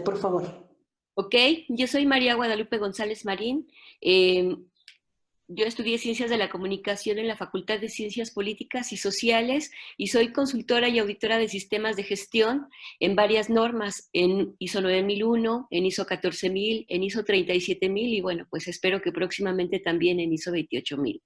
por favor. Ok, yo soy María Guadalupe González Marín. Eh, yo estudié Ciencias de la Comunicación en la Facultad de Ciencias Políticas y Sociales y soy consultora y auditora de sistemas de gestión en varias normas, en ISO 9001, en ISO 14000, en ISO 37000 y bueno, pues espero que próximamente también en ISO 28000.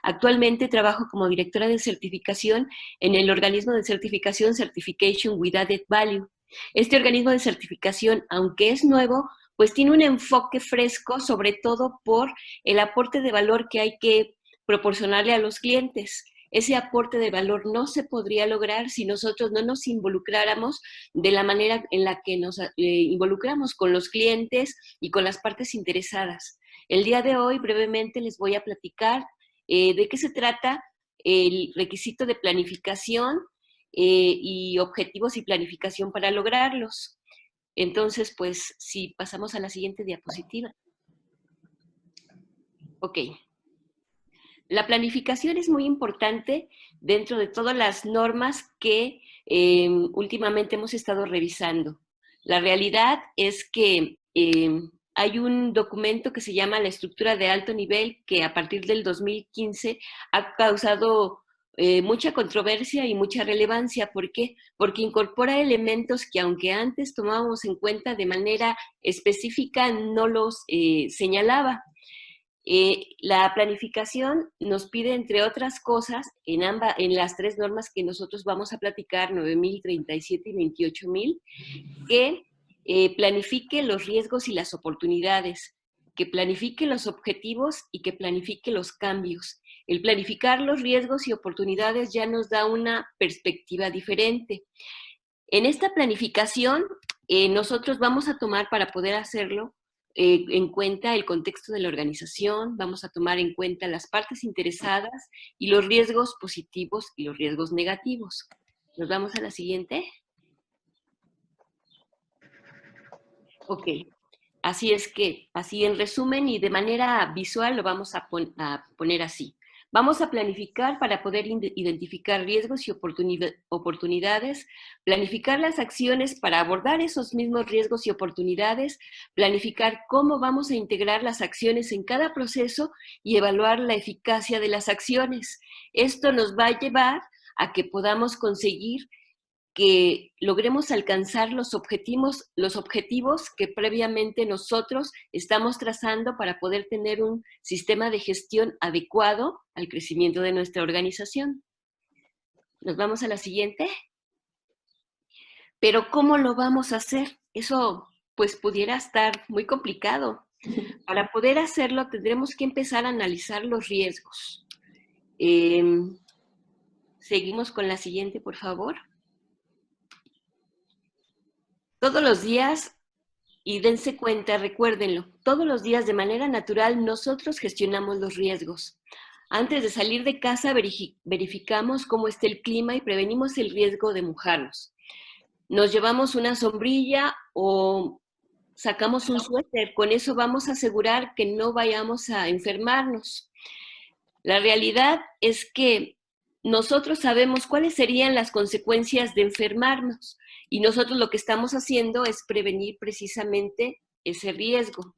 Actualmente trabajo como directora de certificación en el organismo de certificación Certification with Added Value. Este organismo de certificación, aunque es nuevo, pues tiene un enfoque fresco, sobre todo por el aporte de valor que hay que proporcionarle a los clientes. Ese aporte de valor no se podría lograr si nosotros no nos involucráramos de la manera en la que nos involucramos con los clientes y con las partes interesadas. El día de hoy brevemente les voy a platicar de qué se trata el requisito de planificación y objetivos y planificación para lograrlos. Entonces, pues, si pasamos a la siguiente diapositiva. Ok. La planificación es muy importante dentro de todas las normas que últimamente hemos estado revisando. La realidad es que hay un documento que se llama la estructura de alto nivel que a partir del 2015 ha causado mucha controversia y mucha relevancia. ¿Por qué? Porque incorpora elementos que aunque antes tomábamos en cuenta de manera específica, no los señalaba. La planificación nos pide, entre otras cosas, en las tres normas que nosotros vamos a platicar, 9000, 37 y 28000, que planifique los riesgos y las oportunidades, que planifique los objetivos y que planifique los cambios. El planificar los riesgos y oportunidades ya nos da una perspectiva diferente. En esta planificación, nosotros vamos a tomar para poder hacerlo en cuenta el contexto de la organización, vamos a tomar en cuenta las partes interesadas y los riesgos positivos y los riesgos negativos. Nos vamos a la siguiente. Ok, así es que, así en resumen y de manera visual lo vamos a poner así. Vamos a planificar para poder identificar riesgos y oportunidades, planificar las acciones para abordar esos mismos riesgos y oportunidades, planificar cómo vamos a integrar las acciones en cada proceso y evaluar la eficacia de las acciones. Esto nos va a llevar a que podamos conseguir que logremos alcanzar los objetivos que previamente nosotros estamos trazando para poder tener un sistema de gestión adecuado al crecimiento de nuestra organización. Nos vamos a la siguiente. Pero ¿cómo lo vamos a hacer? Eso pues pudiera estar muy complicado. Para poder hacerlo tendremos que empezar a analizar los riesgos. Seguimos con la siguiente, por favor. Todos los días, y dense cuenta, recuérdenlo, todos los días de manera natural nosotros gestionamos los riesgos. Antes de salir de casa verificamos cómo está el clima y prevenimos el riesgo de mojarnos. Nos llevamos una sombrilla o sacamos un suéter, con eso vamos a asegurar que no vayamos a enfermarnos. La realidad es que nosotros sabemos cuáles serían las consecuencias de enfermarnos y nosotros lo que estamos haciendo es prevenir precisamente ese riesgo.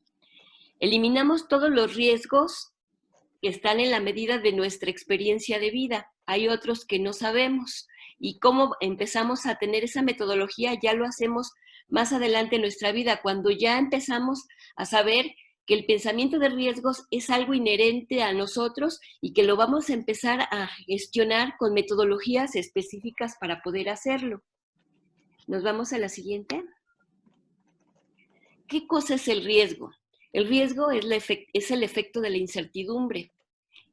Eliminamos todos los riesgos que están en la medida de nuestra experiencia de vida. Hay otros que no sabemos y cómo empezamos a tener esa metodología ya lo hacemos más adelante en nuestra vida, cuando ya empezamos a saber que el pensamiento de riesgos es algo inherente a nosotros y que lo vamos a empezar a gestionar con metodologías específicas para poder hacerlo. Nos vamos a la siguiente. ¿Qué cosa es el riesgo? El riesgo es el efecto de la incertidumbre.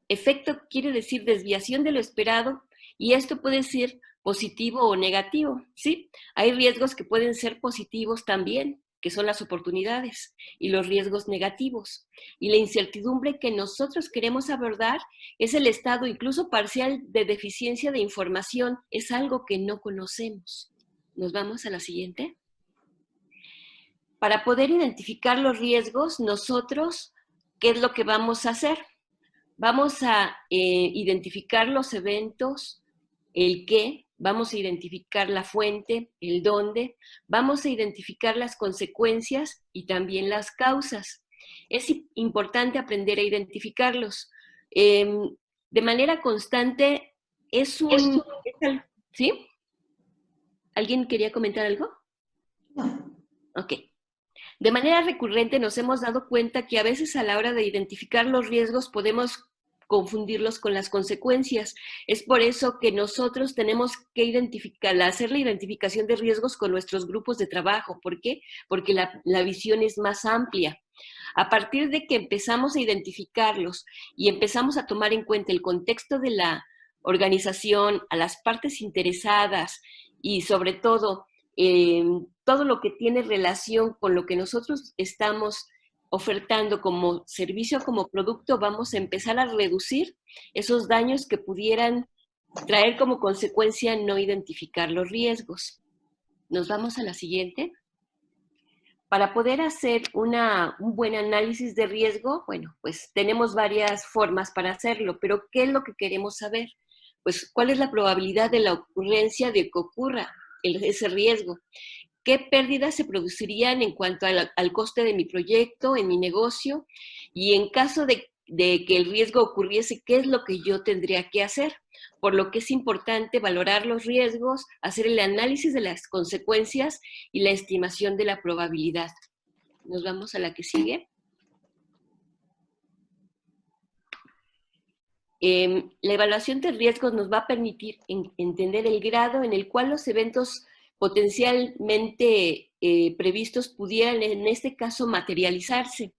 Efecto quiere decir desviación de lo esperado y esto puede ser positivo o negativo, ¿sí? Hay riesgos que pueden ser positivos también, que son las oportunidades, y los riesgos negativos. Y la incertidumbre que nosotros queremos abordar es el estado incluso parcial de deficiencia de información, es algo que no conocemos. Nos vamos a la siguiente. Para poder identificar los riesgos, nosotros, ¿qué es lo que vamos a hacer? Vamos a identificar los eventos, el qué, vamos a identificar la fuente, el dónde, vamos a identificar las consecuencias y también las causas. Es importante aprender a identificarlos. De manera constante, ¿sí? ¿Alguien quería comentar algo? No. Ok. De manera recurrente nos hemos dado cuenta que a veces a la hora de identificar los riesgos podemos confundirlos con las consecuencias. Es por eso que nosotros tenemos que hacer la identificación de riesgos con nuestros grupos de trabajo. ¿Por qué? Porque la visión es más amplia. A partir de que empezamos a identificarlos y empezamos a tomar en cuenta el contexto de la organización, a las partes interesadas y sobre todo todo lo que tiene relación con lo que nosotros estamos ofertando como servicio, como producto, vamos a empezar a reducir esos daños que pudieran traer como consecuencia no identificar los riesgos. Nos vamos a la siguiente. Para poder hacer un buen análisis de riesgo, bueno, pues tenemos varias formas para hacerlo, pero ¿qué es lo que queremos saber? Pues, ¿cuál es la probabilidad de la ocurrencia de que ocurra ese riesgo? ¿Qué pérdidas se producirían en cuanto al coste de mi proyecto, en mi negocio? Y en caso de que el riesgo ocurriese, ¿qué es lo que yo tendría que hacer? Por lo que es importante valorar los riesgos, hacer el análisis de las consecuencias y la estimación de la probabilidad. Nos vamos a la que sigue. La evaluación de riesgos nos va a permitir entender el grado en el cual los eventos potencialmente previstos pudieran, en este caso, materializarse.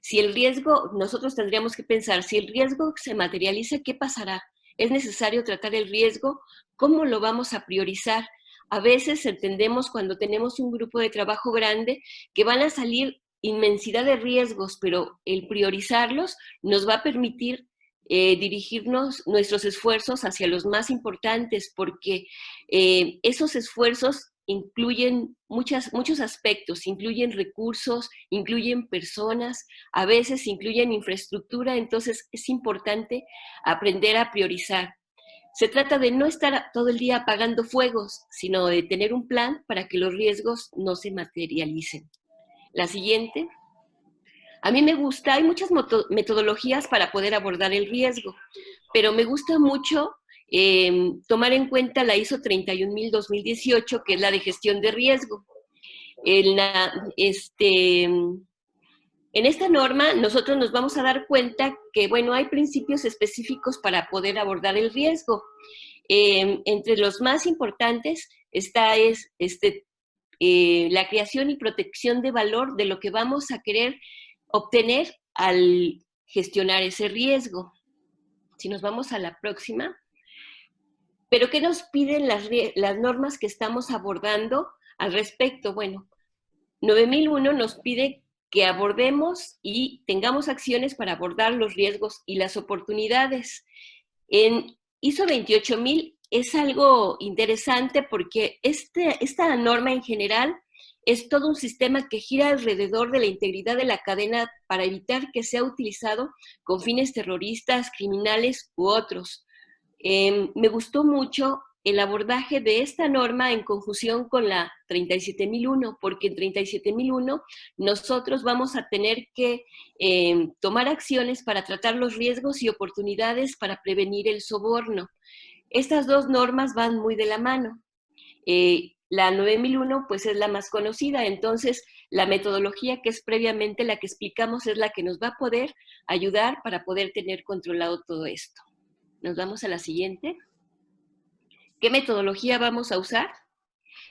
Si el riesgo, nosotros tendríamos que pensar, si el riesgo se materializa, ¿qué pasará? ¿Es necesario tratar el riesgo? ¿Cómo lo vamos a priorizar? A veces entendemos cuando tenemos un grupo de trabajo grande que van a salir inmensidad de riesgos, pero el priorizarlos nos va a permitir dirigirnos nuestros esfuerzos hacia los más importantes, porque esos esfuerzos incluyen muchos aspectos, incluyen recursos, incluyen personas, a veces incluyen infraestructura, entonces es importante aprender a priorizar. Se trata de no estar todo el día apagando fuegos, sino de tener un plan para que los riesgos no se materialicen. La siguiente. A mí me gusta, hay muchas metodologías para poder abordar el riesgo, pero me gusta mucho tomar en cuenta la ISO 31000-2018, que es la de gestión de riesgo. En esta norma nosotros nos vamos a dar cuenta que, bueno, hay principios específicos para poder abordar el riesgo. Entre los más importantes está la creación y protección de valor de lo que vamos a querer obtener al gestionar ese riesgo. Si nos vamos a la próxima. ¿Pero qué nos piden las normas que estamos abordando al respecto? Bueno, 9001 nos pide que abordemos y tengamos acciones para abordar los riesgos y las oportunidades. En ISO 28000 es algo interesante porque esta norma en general es todo un sistema que gira alrededor de la integridad de la cadena para evitar que sea utilizado con fines terroristas, criminales u otros. Me gustó mucho el abordaje de esta norma en confusión con la 37001, porque en 37001 nosotros vamos a tener que tomar acciones para tratar los riesgos y oportunidades para prevenir el soborno. Estas dos normas van muy de la mano. La 9001 pues es la más conocida, entonces la metodología que es previamente la que explicamos es la que nos va a poder ayudar para poder tener controlado todo esto. Nos vamos a la siguiente. ¿Qué metodología vamos a usar?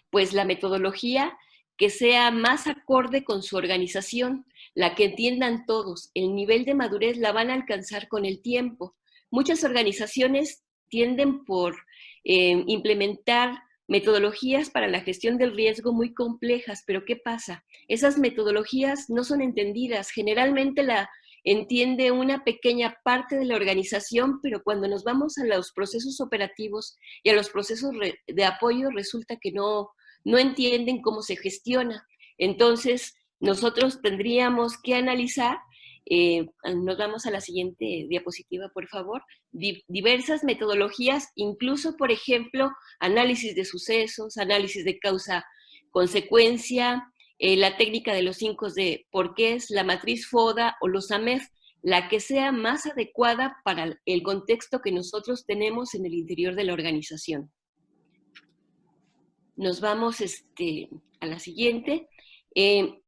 Pues la metodología que sea más acorde con su organización, la que entiendan todos. El nivel de madurez la van a alcanzar con el tiempo. Muchas organizaciones tienden por implementar metodologías para la gestión del riesgo muy complejas, pero ¿qué pasa? Esas metodologías no son entendidas. Generalmente la entiende una pequeña parte de la organización, pero cuando nos vamos a los procesos operativos y a los procesos de apoyo, resulta que no entienden cómo se gestiona. Entonces, nosotros tendríamos que analizar Nos vamos a la siguiente diapositiva, por favor. Diversas metodologías, incluso, por ejemplo, análisis de sucesos, análisis de causa-consecuencia, la técnica de los 5 de porqués, la matriz FODA o los AMEF, la que sea más adecuada para el contexto que nosotros tenemos en el interior de la organización. Nos vamos a la siguiente.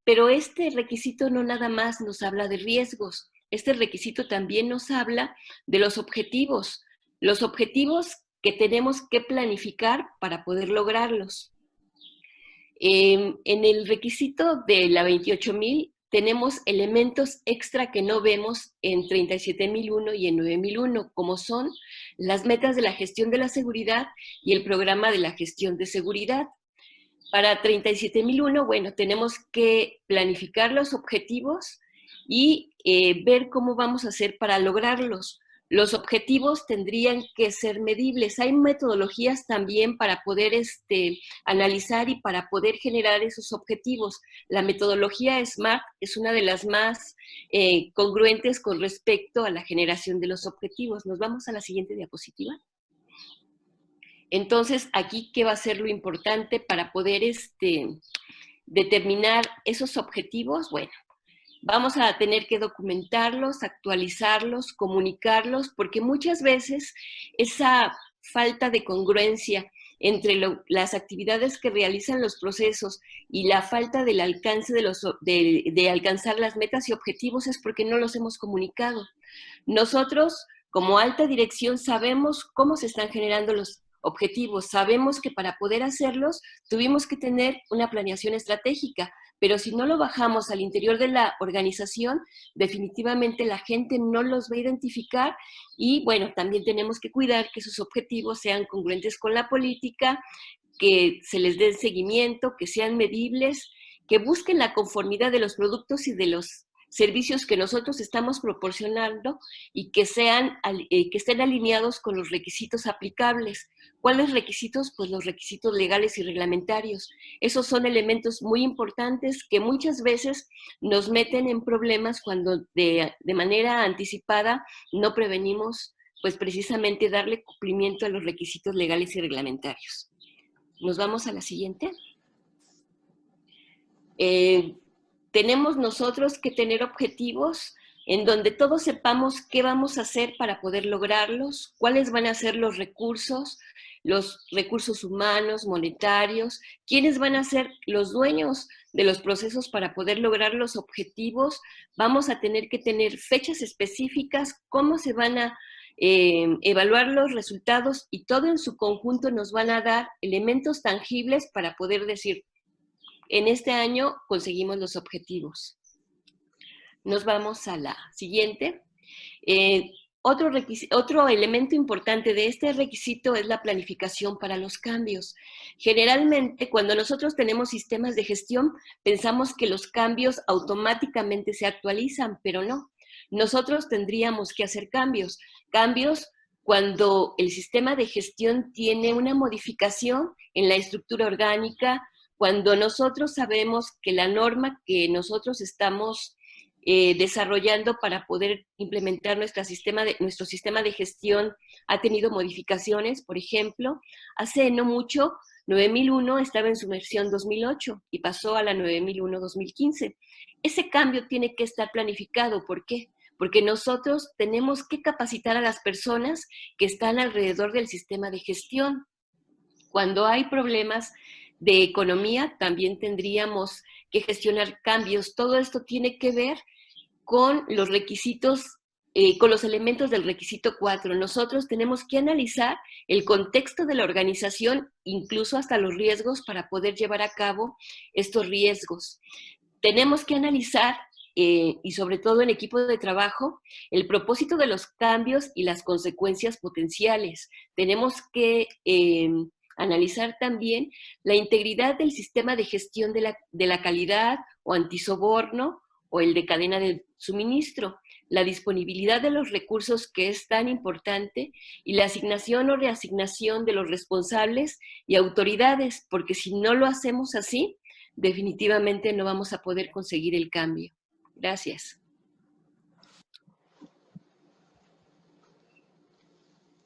Pero este requisito no nada más nos habla de riesgos, este requisito también nos habla de los objetivos que tenemos que planificar para poder lograrlos. En el requisito de la 28.000 tenemos elementos extra que no vemos en 37.001 y en 9.001, como son las metas de la gestión de la seguridad y el programa de la gestión de seguridad. Para 37.001, bueno, tenemos que planificar los objetivos y ver cómo vamos a hacer para lograrlos. Los objetivos tendrían que ser medibles. Hay metodologías también para poder analizar y para poder generar esos objetivos. La metodología SMART es una de las más congruentes con respecto a la generación de los objetivos. Nos vamos a la siguiente diapositiva. Entonces, aquí, ¿qué va a ser lo importante para poder determinar esos objetivos? Bueno, vamos a tener que documentarlos, actualizarlos, comunicarlos, porque muchas veces esa falta de congruencia entre las actividades que realizan los procesos y la falta del alcance de alcanzar las metas y objetivos es porque no los hemos comunicado. Nosotros, como alta dirección, sabemos cómo se están generando los objetivos, sabemos que para poder hacerlos tuvimos que tener una planeación estratégica, pero si no lo bajamos al interior de la organización, definitivamente la gente no los va a identificar y bueno, también tenemos que cuidar que sus objetivos sean congruentes con la política, que se les dé seguimiento, que sean medibles, que busquen la conformidad de los productos y de los servicios que nosotros estamos proporcionando y que estén alineados con los requisitos aplicables. ¿Cuáles requisitos? Pues los requisitos legales y reglamentarios. Esos son elementos muy importantes que muchas veces nos meten en problemas cuando de manera anticipada no prevenimos, pues precisamente darle cumplimiento a los requisitos legales y reglamentarios. Nos vamos a la siguiente. Tenemos nosotros que tener objetivos en donde todos sepamos qué vamos a hacer para poder lograrlos, cuáles van a ser los recursos humanos, monetarios, quiénes van a ser los dueños de los procesos para poder lograr los objetivos. Vamos a tener que tener fechas específicas, cómo se van a evaluar los resultados y todo en su conjunto nos van a dar elementos tangibles para poder decir, en este año conseguimos los objetivos. Nos vamos a la siguiente. Otro elemento importante de este requisito es la planificación para los cambios. Generalmente, cuando nosotros tenemos sistemas de gestión, pensamos que los cambios automáticamente se actualizan, pero no. Nosotros tendríamos que hacer cambios cuando el sistema de gestión tiene una modificación en la estructura orgánica, cuando nosotros sabemos que la norma que nosotros estamos desarrollando para poder implementar nuestro sistema de gestión ha tenido modificaciones. Por ejemplo, hace no mucho, 9001 estaba en su versión 2008 y pasó a la 9001-2015. Ese cambio tiene que estar planificado. ¿Por qué? Porque nosotros tenemos que capacitar a las personas que están alrededor del sistema de gestión. Cuando hay problemas de economía, también tendríamos que gestionar cambios. Todo esto tiene que ver con los requisitos, con los elementos del requisito 4. Nosotros tenemos que analizar el contexto de la organización, incluso hasta los riesgos, para poder llevar a cabo estos riesgos. Tenemos que analizar, y sobre todo en equipo de trabajo, el propósito de los cambios y las consecuencias potenciales. Tenemos que analizar también la integridad del sistema de gestión de la calidad o antisoborno o el de cadena de suministro, la disponibilidad de los recursos que es tan importante y la asignación o reasignación de los responsables y autoridades, porque si no lo hacemos así, definitivamente no vamos a poder conseguir el cambio. Gracias.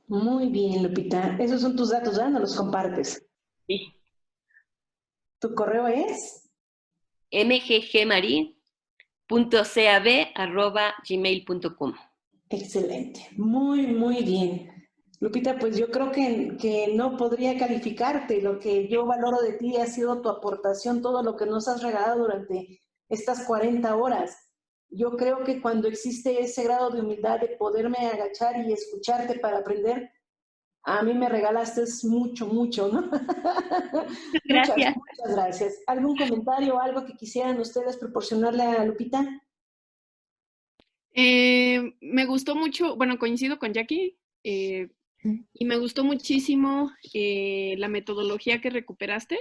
Muy bien, Lupita. Esos son tus datos, ¿verdad? No los compartes. Sí. ¿Tu correo es? mggmari.cab@gmail.com. Excelente. Muy, muy bien. Lupita, pues yo creo que no podría calificarte. Lo que yo valoro de ti ha sido tu aportación, todo lo que nos has regalado durante estas 40 horas. Yo creo que cuando existe ese grado de humildad de poderme agachar y escucharte para aprender, a mí me regalaste mucho, mucho, ¿no? Muchas, Gracias. muchas gracias. ¿Algún comentario o algo que quisieran ustedes proporcionarle a Lupita? Me gustó mucho, bueno, coincido con Jackie, y me gustó muchísimo la metodología que recuperaste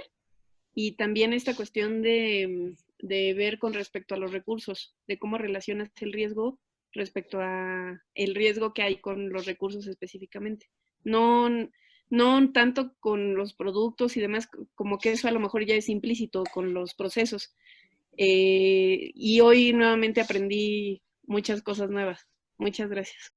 y también esta cuestión de ver con respecto a los recursos, de cómo relacionas el riesgo respecto a el riesgo que hay con los recursos específicamente. No, no tanto con los productos y demás, como que eso a lo mejor ya es implícito con los procesos. Y hoy nuevamente aprendí muchas cosas nuevas. Muchas gracias.